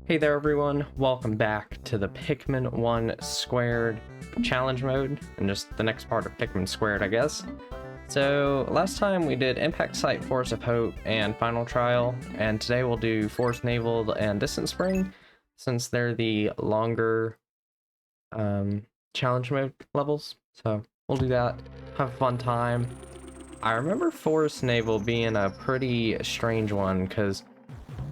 Hey there everyone, welcome back to the Pikmin 1 Squared challenge mode, and just the next part of Pikmin Squared, I guess. So last time we did Impact Site, Force of Hope, and Final Trial, and today we'll do Force Navel and Distant Spring, since they're the longer challenge mode levels. So we'll do that, have a fun time. I remember Force Navel being a pretty strange one, because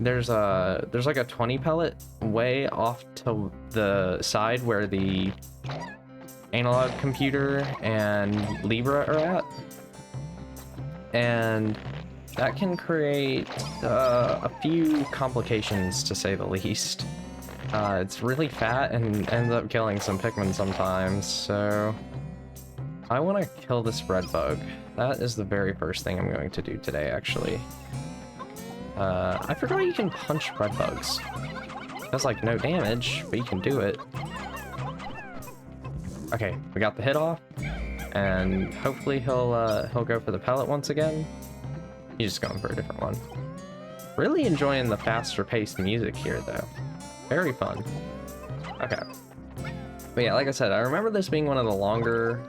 there's like a 20 pellet way off to the side where the analog computer and Libra are at, and that can create a few complications, to say the least. It's really fat and ends up killing some Pikmin sometimes, so I want to kill this red bug. That is the very first thing I'm going to do today, actually. I forgot you can punch red bugs. It does like no damage, but you can do it. Okay, we got the hit off, and hopefully he'll go for the pellet once again. He's just going for a different one. Really enjoying the faster paced music here though. Very fun. Okay. But yeah, like I said, I remember this being one of the longer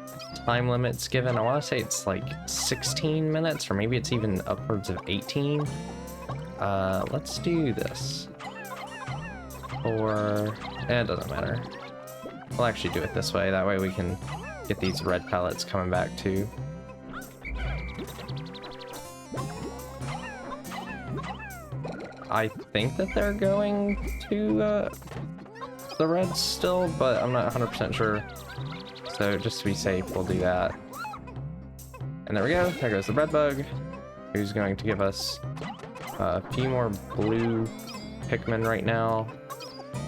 time limits given. I want to say it's like 16 minutes, or maybe it's even upwards of 18. Let's do this. Or it doesn't matter. We'll actually do it this way. That way we can get these red pellets coming back too. I think that they're going to the reds still, but I'm not 100% sure. So just to be safe, we'll do that. And there we go. There goes the red bug, who's going to give us a few more blue Pikmin right now,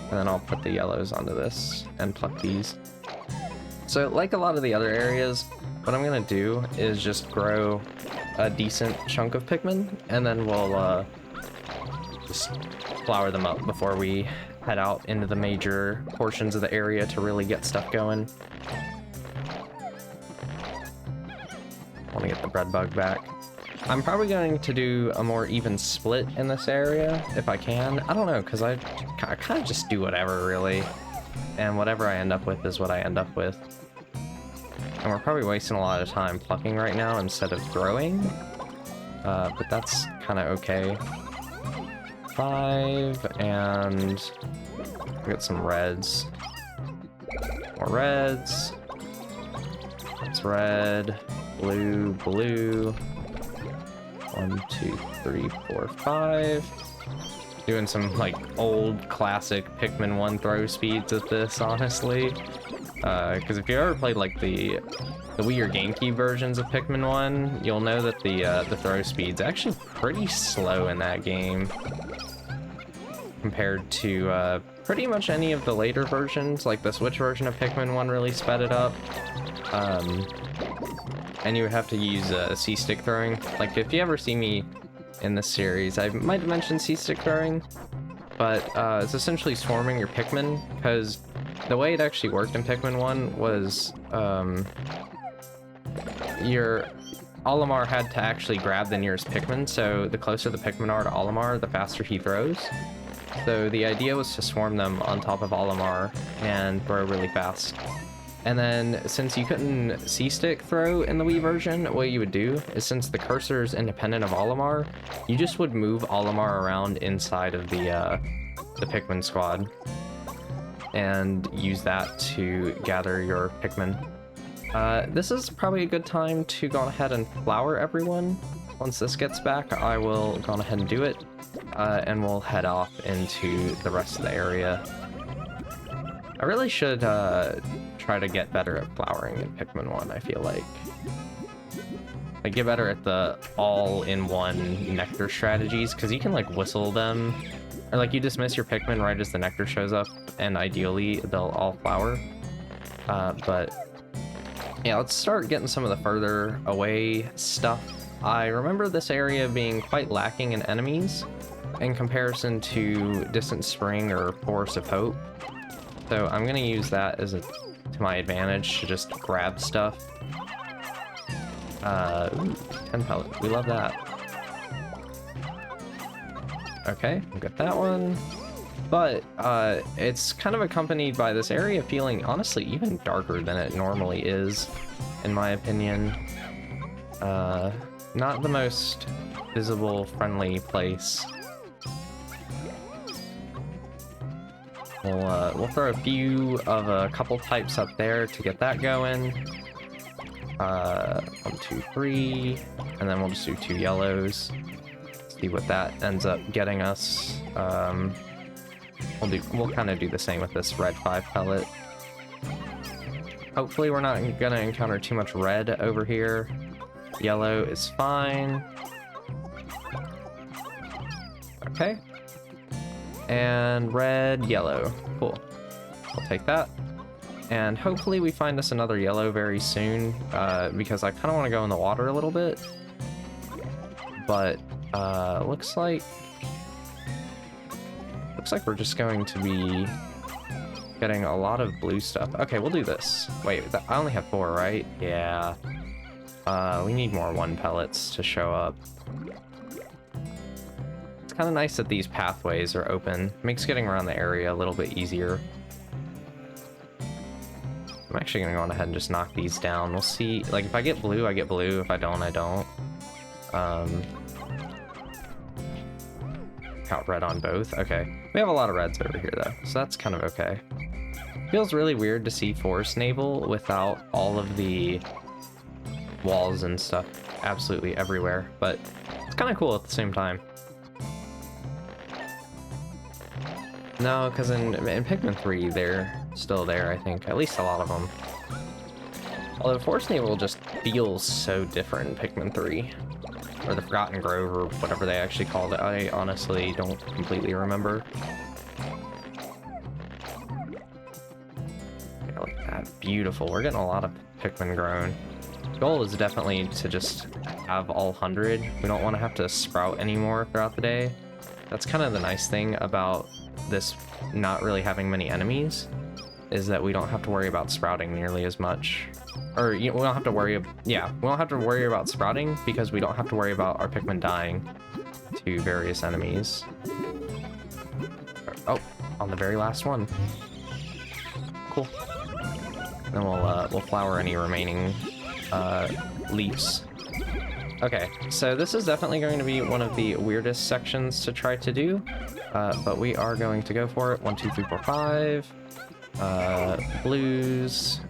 and then I'll put the yellows onto this and pluck these. So like a lot of the other areas, what I'm gonna do is just grow a decent chunk of Pikmin, and then we'll just flower them up before we head out into the major portions of the area to really get stuff going. I want to get the red bug back. I'm probably going to do a more even split in this area, if I can. I don't know, because I kind of just do whatever, really. And whatever I end up with is what I end up with. And we're probably wasting a lot of time plucking right now instead of growing. But that's kind of okay. 5, and we got some reds. More reds. That's red. Blue, blue. 1, 2, 3, 4, 5. Doing some like old classic Pikmin 1 throw speeds at this, honestly. Because if you ever played like the Wii or GameCube versions of Pikmin 1, you'll know that the throw speed's actually pretty slow in that game compared to pretty much any of the later versions. Like the Switch version of Pikmin 1 really sped it up. And you would have to use C-stick throwing. Like, if you ever see me in this series, I might have mentioned C-stick throwing, but it's essentially swarming your Pikmin, because the way it actually worked in Pikmin 1 was your Olimar had to actually grab the nearest Pikmin, so the closer the Pikmin are to Olimar, the faster he throws. So the idea was to swarm them on top of Olimar and throw really fast. And then, since you couldn't C-stick throw in the Wii version, what you would do is, since the cursor is independent of Olimar, you just would move Olimar around inside of the Pikmin squad and use that to gather your Pikmin. This is probably a good time to go ahead and flower everyone. Once this gets back, I will go ahead and do it, and we'll head off into the rest of the area. I really should try to get better at flowering in Pikmin 1, I feel like. I get better at the all-in-one nectar strategies, because you can like whistle them, or like you dismiss your Pikmin right as the nectar shows up, and ideally they'll all flower. But yeah, let's start getting some of the further away stuff. I remember this area being quite lacking in enemies in comparison to Distant Spring or Force of Hope. So I'm gonna use that as to my advantage to just grab stuff. Ooh, 10 pellet. We love that. Okay, we got that one. But it's kind of accompanied by this area feeling honestly even darker than it normally is, in my opinion. Not the most visible, friendly place. We'll throw a few of a couple types up there to get that going. 1, 2, 3, and then we'll just do 2 yellows. See what that ends up getting us. We'll kind of do the same with this red 5 pellet. Hopefully we're not gonna encounter too much red over here. Yellow is fine. Okay. And red, yellow. Cool. I'll take that. And hopefully we find us another yellow very soon, because I kind of want to go in the water a little bit. But looks like we're just going to be getting a lot of blue stuff. Okay, we'll do this. Wait, I only have 4, right? Yeah. We need more 1 pellets to show up. It's kind of nice that these pathways are open. Makes getting around the area a little bit easier. I'm actually gonna go on ahead and just knock these down. We'll see. Like, if I get blue, I get blue. If I don't, I don't. Count red on both. Okay. We have a lot of reds over here, though, so that's kind of okay. Feels really weird to see Forest Navel without all of the walls and stuff absolutely everywhere, but it's kind of cool at the same time. No, because in Pikmin 3, they're still there, I think. At least a lot of them. Although Forest Navel just feels so different in Pikmin 3. Or the Forgotten Grove, or whatever they actually called it. I honestly don't completely remember. Yeah, look at that. Beautiful. We're getting a lot of Pikmin grown. The goal is definitely to just have all 100. We don't want to have to sprout anymore throughout the day. That's kind of the nice thing about this not really having many enemies, is that we don't have to worry about sprouting nearly as much. Or, you know, we don't have to worry, yeah, we don't have to worry about sprouting because we don't have to worry about our Pikmin dying to various enemies. Oh, on the very last one. Cool. Then we'll flower any remaining leaves. Okay, so this is definitely going to be one of the weirdest sections to try to do, but we are going to go for it. 1, 2, 3, 4, 5. Blues,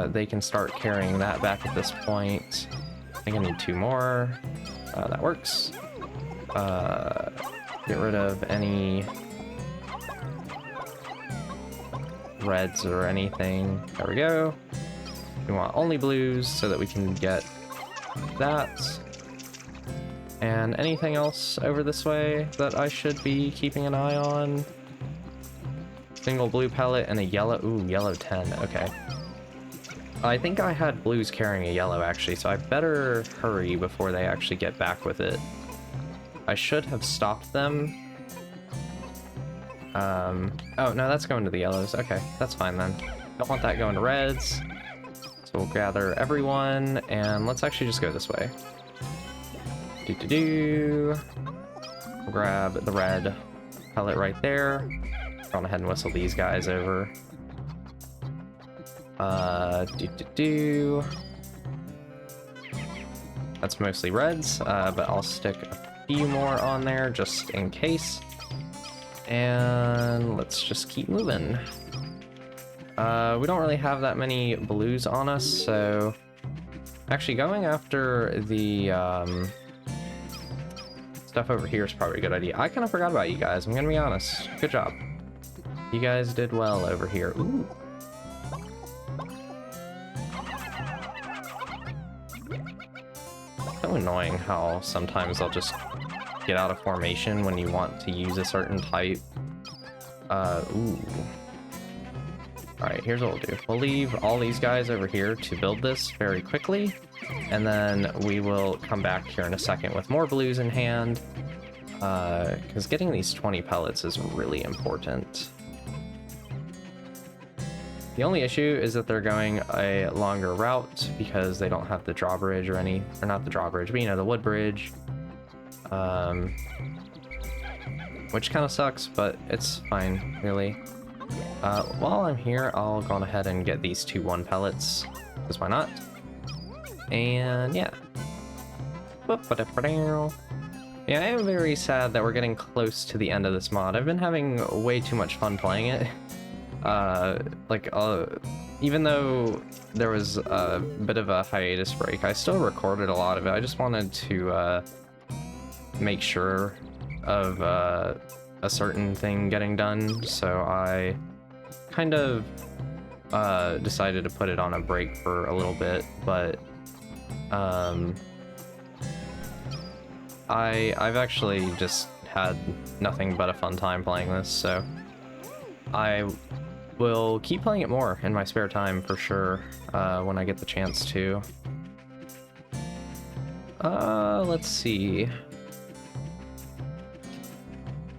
they can start carrying that back at this point. I think I need 2 more. That works. Get rid of any reds or anything. There we go. We want only blues so that we can get that. And anything else over this way that I should be keeping an eye on? Single blue pellet and a yellow. Ooh, yellow 10. Okay. I think I had blues carrying a yellow, actually, so I better hurry before they actually get back with it. I should have stopped them. Oh, no, that's going to the yellows. Okay, that's fine then. Don't want that going to reds. So we'll gather everyone, and let's actually just go this way. We'll grab the red pellet right there. Go on ahead and whistle these guys over. That's mostly reds, but I'll stick a few more on there just in case. And let's just keep moving. We don't really have that many blues on us, so actually going after the stuff over here is probably a good idea. I kind of forgot about you guys, I'm gonna be honest. Good job. You guys did well over here. Ooh. So annoying how sometimes I'll just get out of formation when you want to use a certain type. Ooh. Alright, here's what we'll do. We'll leave all these guys over here to build this very quickly, and then we will come back here in a second with more blues in hand, because getting these 20 pellets is really important. The only issue is that they're going a longer route because they don't have the drawbridge or not the drawbridge, but you know, the wood bridge. which kind of sucks, but it's fine, really. While I'm here, I'll go on ahead and get these 2 1 pellets, because why not? And yeah. Yeah, I am very sad that we're getting close to the end of this mod. I've been having way too much fun playing it. Even though there was a bit of a hiatus break, I still recorded a lot of it. I just wanted to make sure of a certain thing getting done, so I kind of decided to put it on a break for a little bit, but I've actually just had nothing but a fun time playing this, so I will keep playing it more in my spare time for sure, when I get the chance to. Let's see.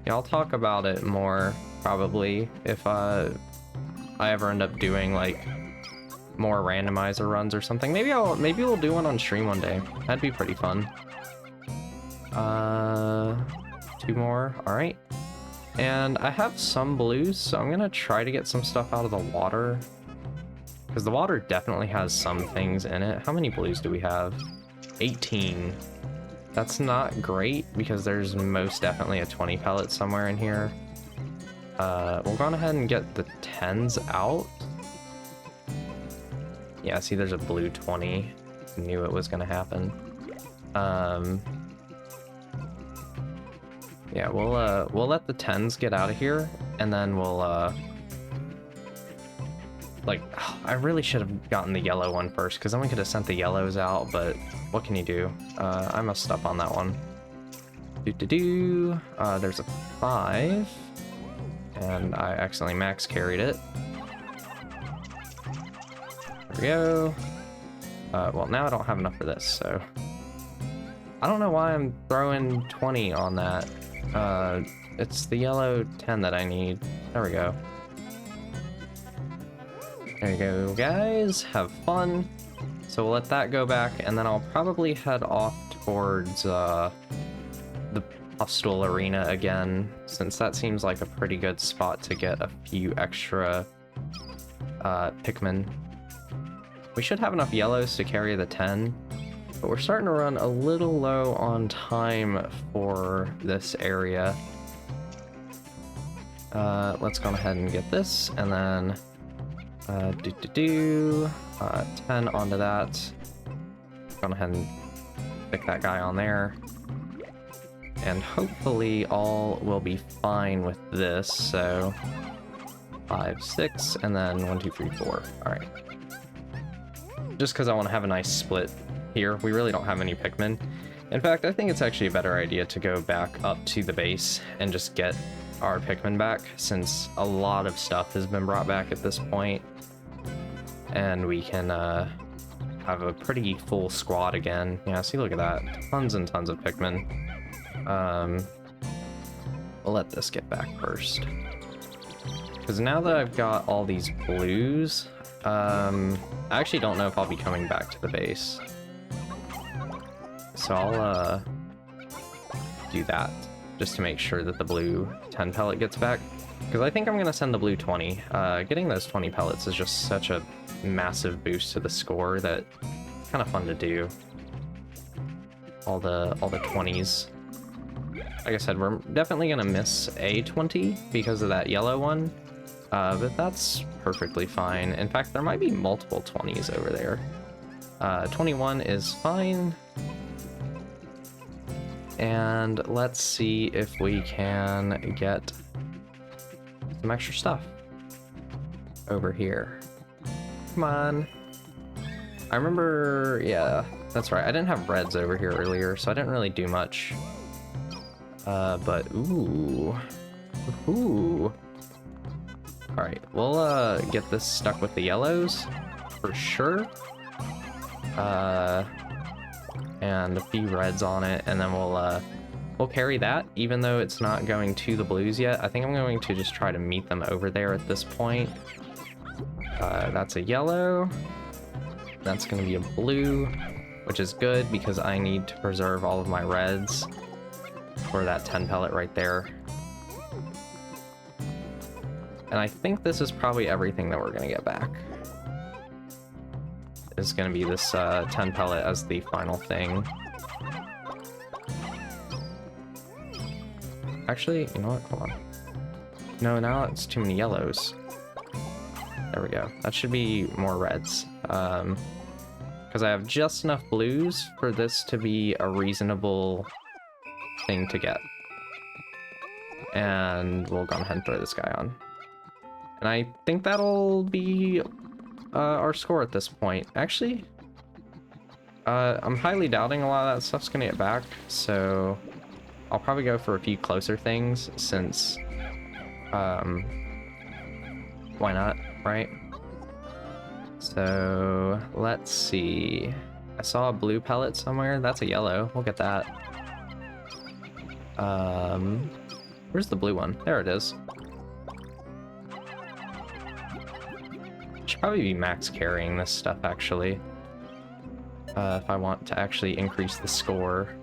Yeah, I'll talk about it more, probably, if I ever end up doing, like, more randomizer runs or something. Maybe we'll do one on stream one day. That'd be pretty fun. 2 more, alright. And I have some blues, so I'm gonna try to get some stuff out of the water. Because the water definitely has some things in it. How many blues do we have? 18. That's not great, because there's most definitely a 20 pellet somewhere in here. We'll go on ahead and get the 10s out. Yeah, see, there's a blue 20. Knew it was gonna happen. Yeah, we'll let the 10s get out of here, and then we'll, I really should have gotten the yellow one first, because then we could have sent the yellows out, but what can you do? I messed up on that one. There's a 5, and I accidentally max carried it. There we go. Well, now I don't have enough for this, so... I don't know why I'm throwing 20 on that. It's the yellow 10 that I need. There we go. There you go, guys. Have fun. So we'll let that go back, and then I'll probably head off towards the hostile arena again, since that seems like a pretty good spot to get a few extra Pikmin. We should have enough yellows to carry the 10, but we're starting to run a little low on time for this area. Let's go ahead and get this, and then 10 onto that. Go ahead and stick that guy on there. And hopefully all will be fine with this, so 5, 6, and then 1, 2, 3, 4. Alright. Just because I want to have a nice split here. We really don't have any Pikmin. In fact, I think it's actually a better idea to go back up to the base and just get our Pikmin back, since a lot of stuff has been brought back at this point. And we can have a pretty full squad again. Yeah, see, look at that. Tons and tons of Pikmin. We'll let this get back first. Because now that I've got all these blues, I actually don't know if I'll be coming back to the base. So I'll do that, just to make sure that the blue 10 pellet gets back. Because I think I'm going to send the blue 20. Getting those 20 pellets is just such a massive boost to the score that it's kind of fun to do. All the 20s. Like I said, we're definitely going to miss a 20 because of that yellow one. But that's perfectly fine. In fact, there might be multiple 20s over there. 21 is fine. And let's see if we can get some extra stuff over here. Come on. I remember, yeah, that's right. I didn't have reds over here earlier, so I didn't really do much. But, ooh. Ooh. Alright, we'll get this stuck with the yellows, for sure. And a few reds on it, and then we'll carry that, even though it's not going to the blues yet. I think I'm going to just try to meet them over there at this point. That's a yellow. That's going to be a blue, which is good because I need to preserve all of my reds for that 10 pellet right there. And I think this is probably everything that we're gonna get back. It's gonna be this 10 pellet as the final thing. Actually, you know what? Hold on. No, now it's too many yellows. There we go. That should be more reds. Because I have just enough blues for this to be a reasonable thing to get. And we'll go ahead and throw this guy on. And I think that'll be our score at this point. Actually, I'm highly doubting a lot of that stuff's gonna get back, so I'll probably go for a few closer things since, why not, right? So let's see. I saw a blue pellet somewhere. That's a yellow. We'll get that. Where's the blue one? There it is. Should probably be max carrying this stuff actually. If I want to actually increase the score.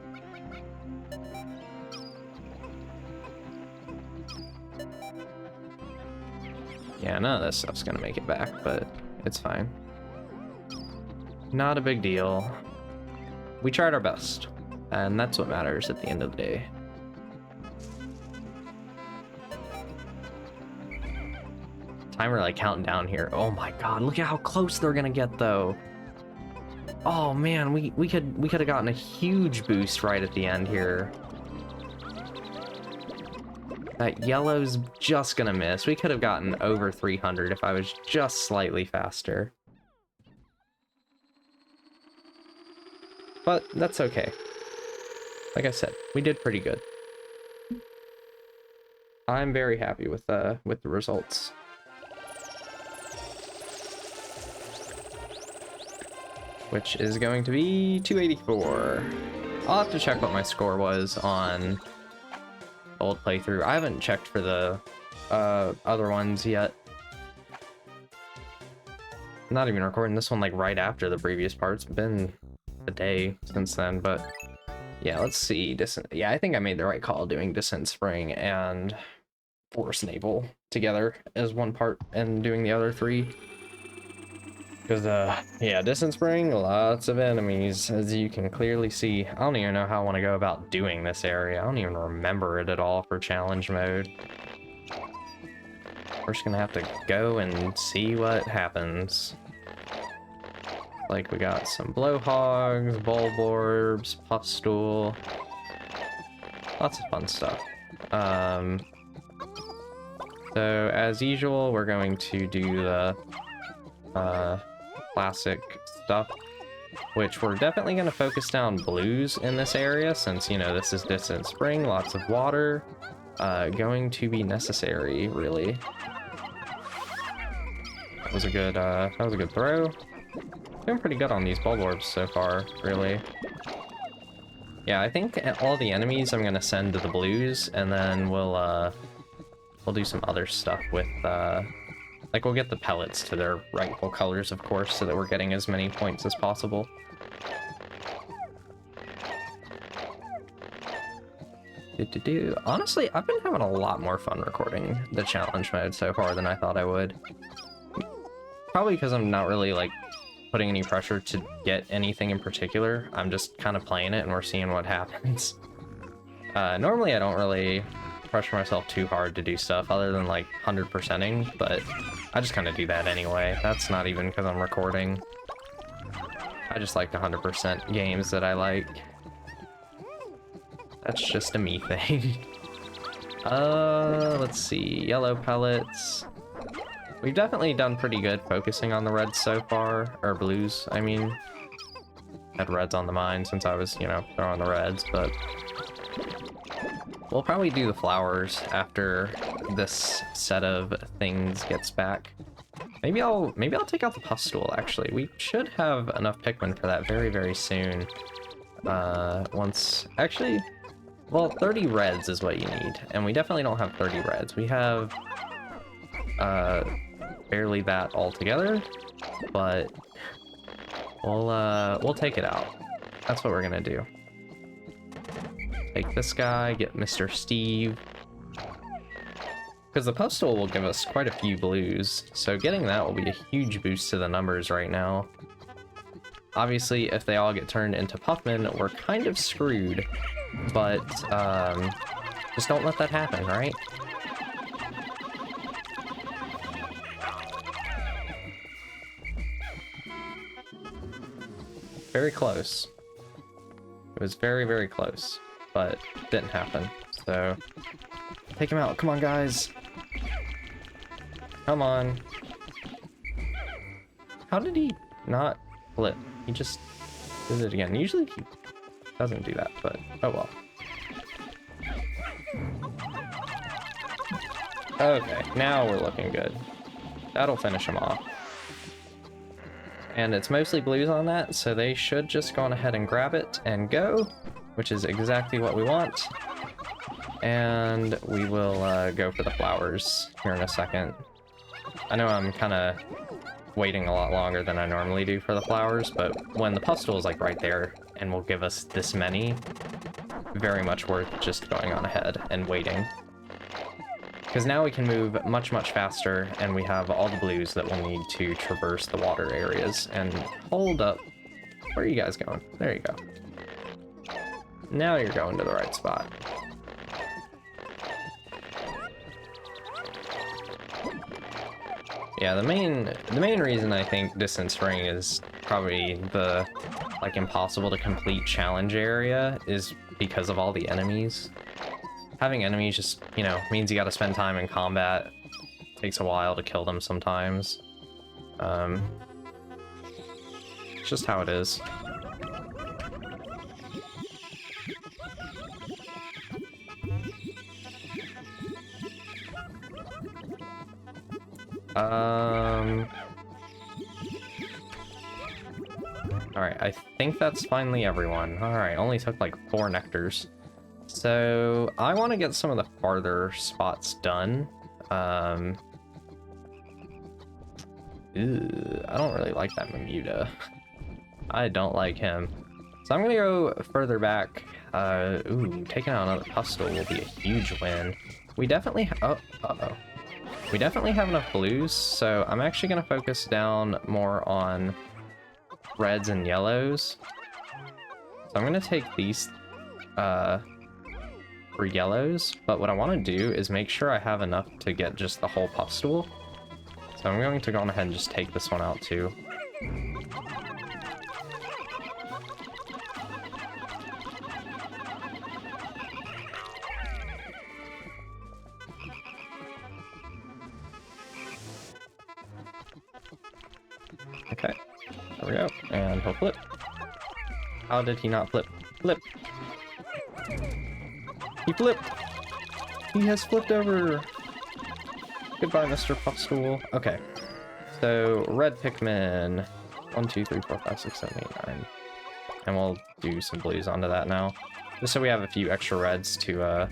Yeah, none of this stuff's gonna make it back, but it's fine. Not a big deal. We tried our best, and that's what matters at the end of the day. Timer like counting down here. Oh my god, look at how close they're gonna get though. Oh man, we could have gotten a huge boost right at the end here. That yellow's just gonna miss. We could have gotten over 300 if I was just slightly faster. But that's okay. Like I said, we did pretty good. I'm very happy with the results. Which is going to be 284. I'll have to check what my score was on the old playthrough. I haven't checked for the other ones yet. I'm not even recording this one like right after the previous part. It's been a day since then, but yeah, let's see. Yeah, I think I made the right call doing Descent Spring and Force Navel together as one part and doing the other three. Because, yeah, Distant Spring, lots of enemies, as you can clearly see. I don't even know how I want to go about doing this area. I don't even remember it at all for challenge mode. We're just gonna have to go and see what happens. Like, we got some blowhogs, bulborbs, puffstool. Lots of fun stuff. So, as usual, we're going to do the, classic stuff, which we're definitely going to focus down blues in this area since, you know, this is Distant Spring, lots of water, going to be necessary, really. That was a good throw. Doing pretty good on these bulborbs so far, really. Yeah, I think all the enemies I'm going to send to the blues, and then we'll do some other stuff with, like, we'll get the pellets to their rightful colors, of course, so that we're getting as many points as possible. Honestly, I've been having a lot more fun recording the challenge mode so far than I thought I would. Probably because I'm not really, like, putting any pressure to get anything in particular. I'm just kind of playing it and we're seeing what happens. Normally I don't really pressure myself too hard to do stuff other than like 100%ing, but I just kind of do that anyway. That's not even because I'm recording. I just like 100% games that I like. That's just a me thing. Let's see. Yellow pellets. We've definitely done pretty good focusing on the reds so far, or blues, I mean. Had reds on the mind since I was, you know, throwing the reds, but we'll probably do the flowers after this set of things gets back. Maybe I'll take out the puffstool, actually. We should have enough Pikmin for that very, very soon. Actually, well, 30 reds is what you need, and we definitely don't have 30 reds. We have, barely that altogether, but we'll take it out. That's what we're gonna do. Take this guy, get Mr. Steve. Because the postal will give us quite a few blues, so getting that will be a huge boost to the numbers right now. Obviously, if they all get turned into Puffman, we're kind of screwed, but just don't let that happen, right? Very close. It was very, very close, but didn't happen. So, take him out. Come on, guys. Come on. How did he not flip? He just did it again. Usually he doesn't do that, but oh well. Okay, now we're looking good. That'll finish him off. And it's mostly blues on that, so they should just go on ahead and grab it and go, which is exactly what we want. And we will go for the flowers here in a second. I know I'm kind of waiting a lot longer than I normally do for the flowers, but when the puff stool is like right there and will give us this many, very much worth just going on ahead and waiting. Because now we can move much, much faster, and we have all the blues that we'll need to traverse the water areas. And hold up. Where are you guys going? There you go. Now you're going to the right spot. Yeah, the main reason I think Distance Ring is probably the, like, impossible to complete challenge area is because of all the enemies. Having enemies just, you know, means you gotta spend time in combat. Takes a while to kill them sometimes. It's just how it is. Alright, I think that's finally everyone. Alright, only took like 4 nectars. So, I want to get some of the farther spots done. I don't really like that Mamuda. I don't like him. So I'm gonna go further back. Ooh, taking out another Pustule will be a huge win. We definitely we definitely have enough blues, so I'm actually gonna focus down more on reds and yellows. So I'm gonna take these for yellows, but what I want to do is make sure I have enough to get just the whole puff stool. So I'm going to go on ahead and just take this one out too. Okay, there we go, and he'll flip. How did he not flip? Flip! He flipped! He has flipped over! Goodbye, Mr. Puffstool. Okay, so red Pikmin. 1, 2, 3, 4, 5, 6, 7, 8, 9. And we'll do some blues onto that now. Just so we have a few extra reds to,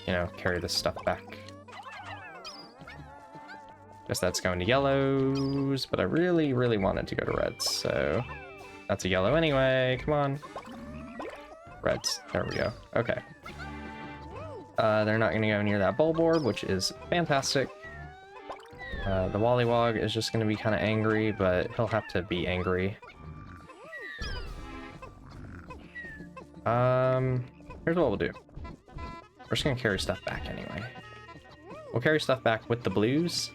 you know, carry this stuff back. Guess that's going to yellows, but I really, really wanted to go to reds, so that's a yellow anyway. Come on. Reds. There we go. Okay. They're not going to go near that Bulborb, which is fantastic. The Wollywog is just going to be kind of angry, but he'll have to be angry. Here's what we'll do. We're just going to carry stuff back anyway. We'll carry stuff back with the blues.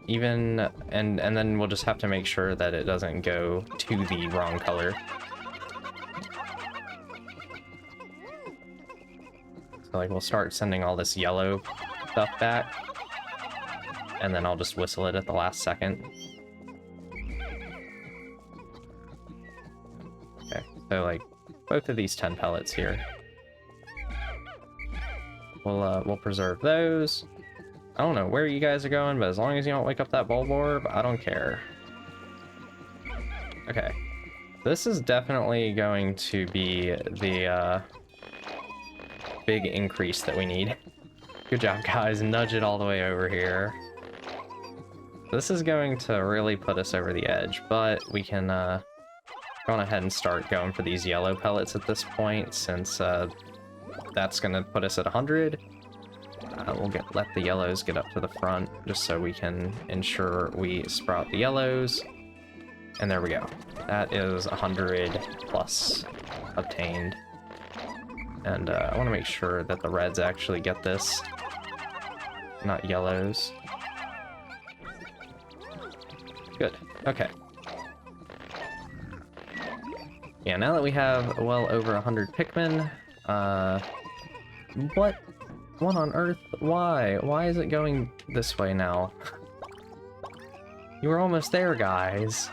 And then we'll just have to make sure that it doesn't go to the wrong color. So like we'll start sending all this yellow stuff back, and then I'll just whistle it at the last second. Okay, so like both of these 10 pellets here. We'll preserve those. I don't know where you guys are going, but as long as you don't wake up that Bulborb, I don't care. Okay. This is definitely going to be the big increase that we need. Good job, guys. Nudge it all the way over here. This is going to really put us over the edge, but we can go on ahead and start going for these yellow pellets at this point, since that's going to put us at 100. We'll let the yellows get up to the front, just so we can ensure we sprout the yellows. And there we go. That is 100 plus obtained. And I want to make sure that the reds actually get this, not yellows. Good. Okay. Yeah, now that we have well over 100 Pikmin, what on earth? Why? Why is it going this way now? You were almost there, guys.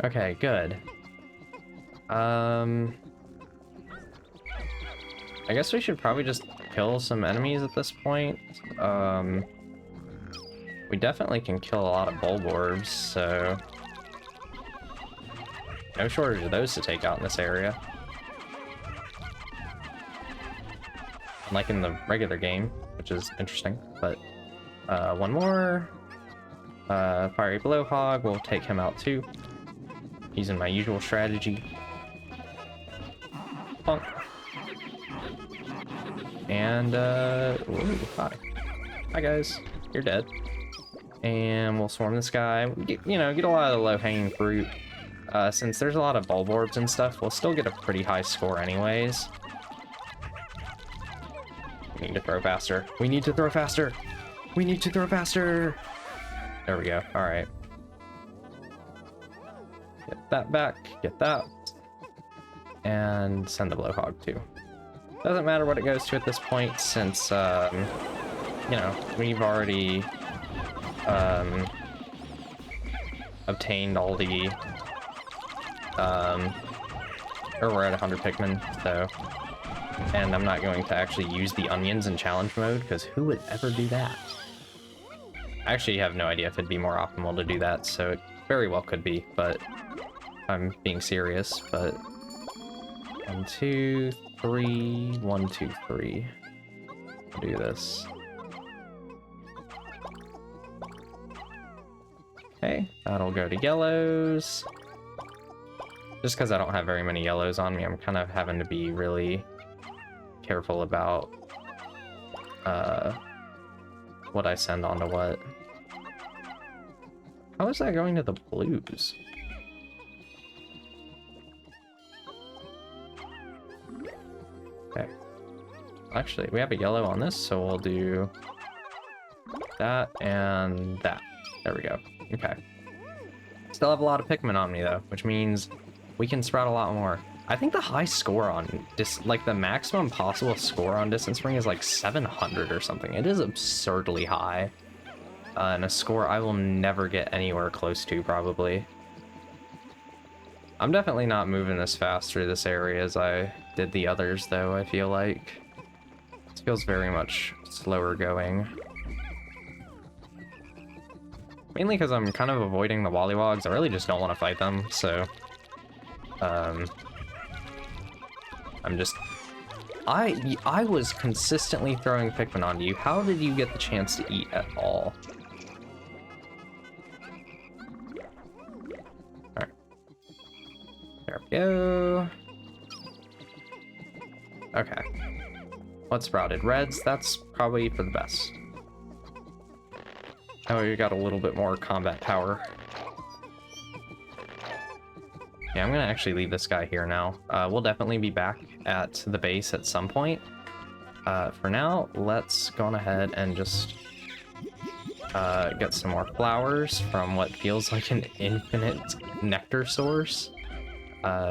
Okay, good. I guess we should probably just kill some enemies at this point. We definitely can kill a lot of bulb orbs, so no shortage of those to take out in this area. Like in the regular game, which is interesting, but one more. Fiery Blowhog, we'll take him out too. Using my usual strategy. Punk. And, ooh, hi. Hi guys, you're dead. And we'll swarm this guy. Get a lot of the low-hanging fruit. Since there's a lot of bulb orbs and stuff, we'll still get a pretty high score anyways. We need to throw faster. We need to throw faster. We need to throw faster. There we go. All right. Get that back. Get that. And send the Blowhog too. Doesn't matter what it goes to at this point, since we've already obtained all the or we're at 100 Pikmin, so, and I'm not going to actually use the onions in challenge mode, because who would ever do that? I actually have no idea if it'd be more optimal to do that, so it very well could be, but I'm being serious. But 1, 2, 3, 1, 2, 3. I'll do this. Okay, that'll go to yellows. Just because I don't have very many yellows on me, I'm kind of having to be really careful about what I send on to what. How is that going to the blues? Okay. Actually, we have a yellow on this, so we'll do that and that. There we go. Okay. Still have a lot of Pikmin on me, though, which means we can sprout a lot more. I think the high score on the maximum possible score on Distance Ring is like 700 or something. It is absurdly high. And a score I will never get anywhere close to, probably. I'm definitely not moving as fast through this area as I did the others, though, I feel like. It feels very much slower going. Mainly because I'm kind of avoiding the Wollywogs. I really just don't want to fight them, so... I'm just... I was consistently throwing Pikmin onto you. How did you get the chance to eat at all? Alright. There we go. Okay. What sprouted? Reds? That's probably for the best. Oh, we got a little bit more combat power. Yeah, I'm gonna actually leave this guy here now. We'll definitely be back at the base at some point. For now, let's go on ahead and just get some more flowers from what feels like an infinite nectar source.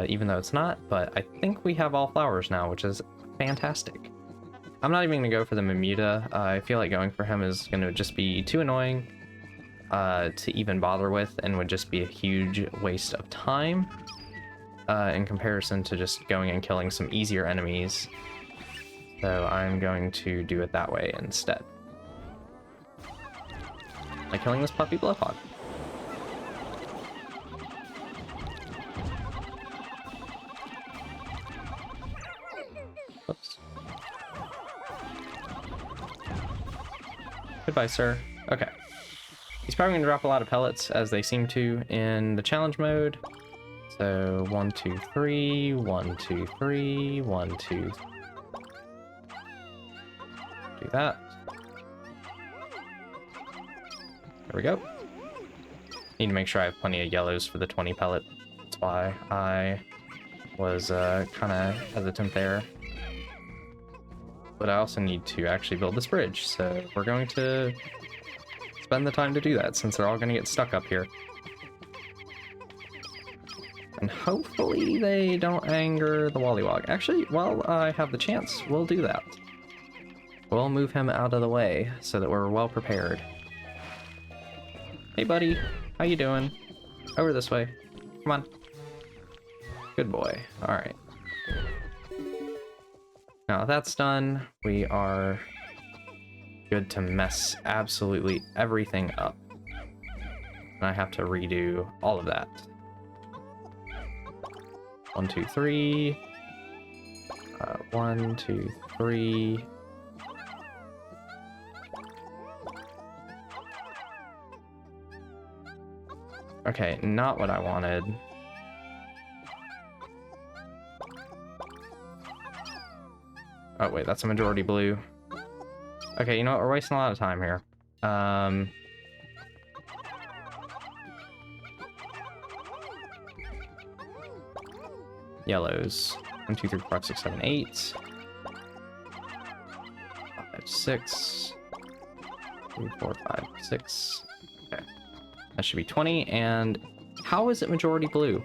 Even though it's not, but I think we have all flowers now, which is fantastic. I'm not even gonna go for the Mamuta. I feel like going for him is gonna just be too annoying to even bother with, and would just be a huge waste of time in comparison to just going and killing some easier enemies. So I'm going to do it that way instead. Like killing this puppy Blowhog. Whoops. Goodbye, sir. Okay. He's probably going to drop a lot of pellets, as they seem to in the challenge mode. So 1, 2, 3, 1, 2, 3, 1, 2. do that. There we go. Need to make sure I have plenty of yellows for the 20 pellet. That's why I was kind of hesitant there. But I also need to actually build this bridge, so we're going to spend the time to do that since they're all going to get stuck up here. And hopefully they don't anger the Wollywog. Actually, while I have the chance, we'll do that. We'll move him out of the way so that we're well prepared. Hey buddy, how you doing? Over this way. Come on. Good boy. Alright. Now that's done, we are good to mess absolutely everything up. And I have to redo all of that. 1, 2, 3. 1, 2, 3. Okay, not what I wanted. Oh wait, that's a majority blue. Okay, you know what? We're wasting a lot of time here. Yellows. 1, 2, 3, 4, 5, 6, 7, 8. 5, 6. 3, 4, 5, 6. Okay. That should be 20, and how is it majority blue?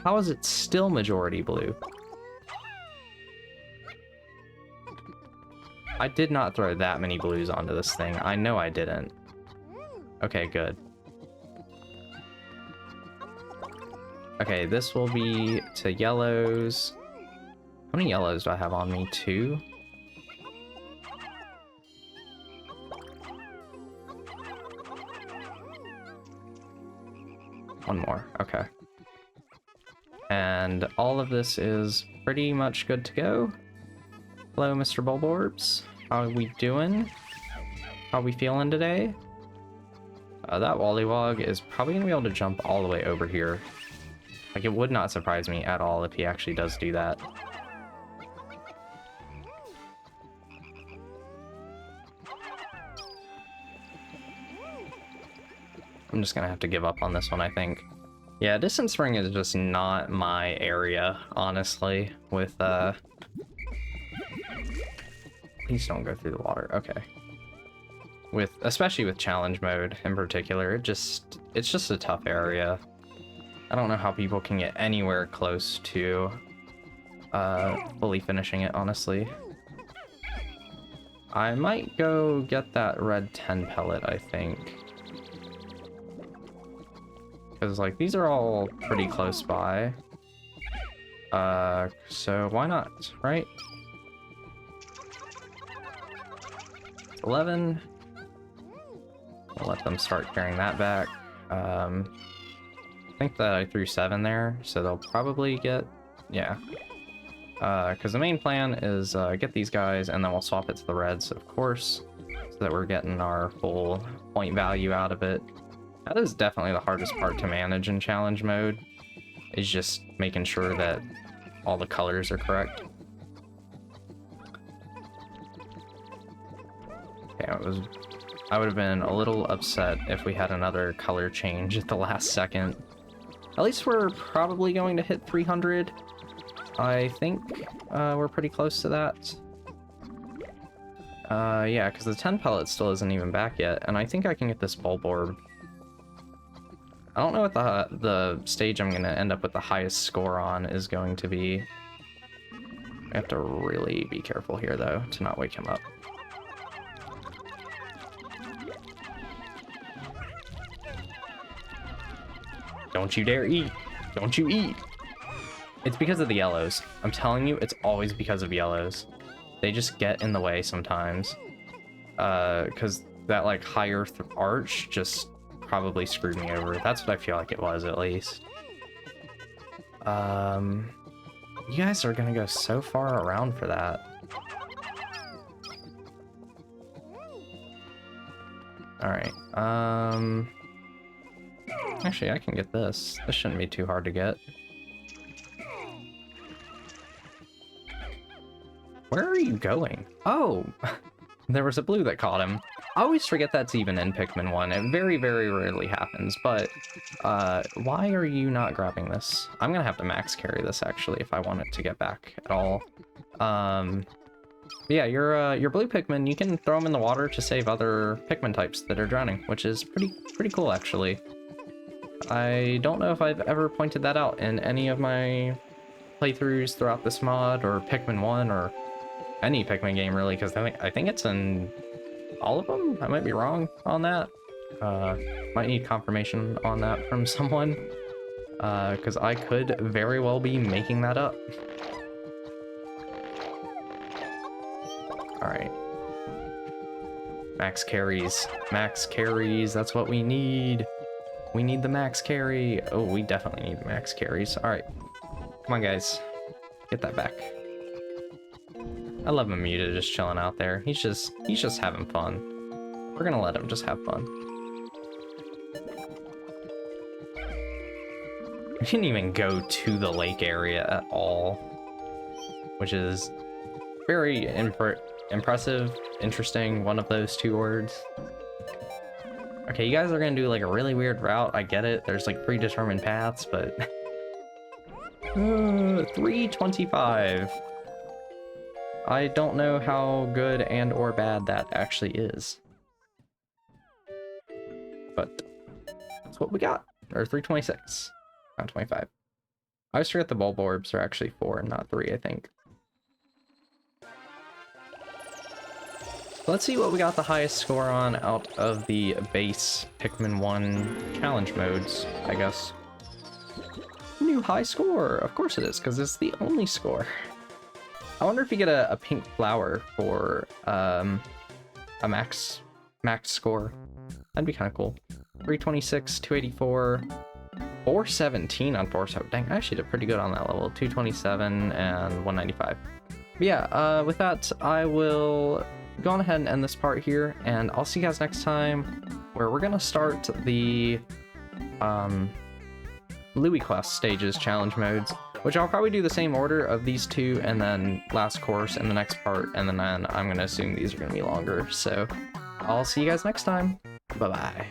How is it still majority blue? I did not throw that many blues onto this thing. I know I didn't. Okay, good. Okay, this will be to yellows. How many yellows do I have on me? 2? One more, okay. And all of this is pretty much good to go. Hello, Mr. Bulborbs. How are we doing? How are we feeling today? That Wollywog is probably gonna be able to jump all the way over here. Like, it would not surprise me at all if he actually does do that. I'm just gonna have to give up on this one, I think. Yeah, Distant Spring is just not my area, honestly, with, Please don't go through the water, okay. Especially with challenge mode in particular, it's just a tough area. I don't know how people can get anywhere close to, fully finishing it, honestly. I might go get that red 10 pellet, I think. Because, like, these are all pretty close by. So why not, right? 11. I'll let them start carrying that back. I think that I threw 7 there, so they'll probably get... yeah. Because the main plan is get these guys, and then we'll swap it to the reds, of course, so that we're getting our full point value out of it. That is definitely the hardest part to manage in challenge mode, is just making sure that all the colors are correct. Yeah, I would have been a little upset if we had another color change at the last second. At least we're probably going to hit 300. I think we're pretty close to that. Yeah, because the 10 pellet still isn't even back yet, and I think I can get this Bulborb. I don't know what the stage I'm going to end up with the highest score on is going to be. I have to really be careful here, though, to not wake him up. Don't you dare eat! Don't you eat! It's because of the yellows. I'm telling you, it's always because of yellows. They just get in the way sometimes. Because that, like, higher arch just probably screwed me over. That's what I feel like it was, at least. You guys are gonna go so far around for that. Alright, actually, I can get this. This shouldn't be too hard to get. Where are you going? Oh, there was a blue that caught him. I always forget that's even in Pikmin 1. It very, very rarely happens, but why are you not grabbing this? I'm gonna have to max carry this, actually, if I want it to get back at all. Yeah, your blue Pikmin, you can throw them in the water to save other Pikmin types that are drowning, which is pretty cool, actually. I don't know if I've ever pointed that out in any of my playthroughs throughout this mod, or Pikmin 1, or any Pikmin game, really, because I think it's in all of them? I might be wrong on that. Might need confirmation on that from someone, because I could very well be making that up. Alright. Max carries. Max carries, that's what we need. We need the max carry. Oh, we definitely need max carries. Alright. Come on, guys. Get that back. I love Mamuta just chilling out there. He's just having fun. We're gonna let him just have fun. We didn't even go to the lake area at all, which is very impressive, interesting, one of those two words. Okay, you guys are gonna do like a really weird route, I get it. There's like predetermined paths, but 325. I don't know how good and or bad that actually is. But that's what we got. Or 326. Not 25. I always forget the bulb orbs are actually 4 and not 3, I think. Let's see what we got the highest score on out of the base Pikmin 1 challenge modes, I guess. New high score! Of course it is, because it's the only score. I wonder if you get a pink flower for a max score. That'd be kind of cool. 326, 284, 417 on 4, dang, I actually did pretty good on that level. 227 and 195. But yeah, with that, I will go on ahead and end this part here, and I'll see you guys next time, where we're gonna start the Louie quest stages challenge modes, which I'll probably do the same order of these two, and then last course in the next part, and then I'm gonna assume these are gonna be longer. So I'll see you guys next time. Bye bye.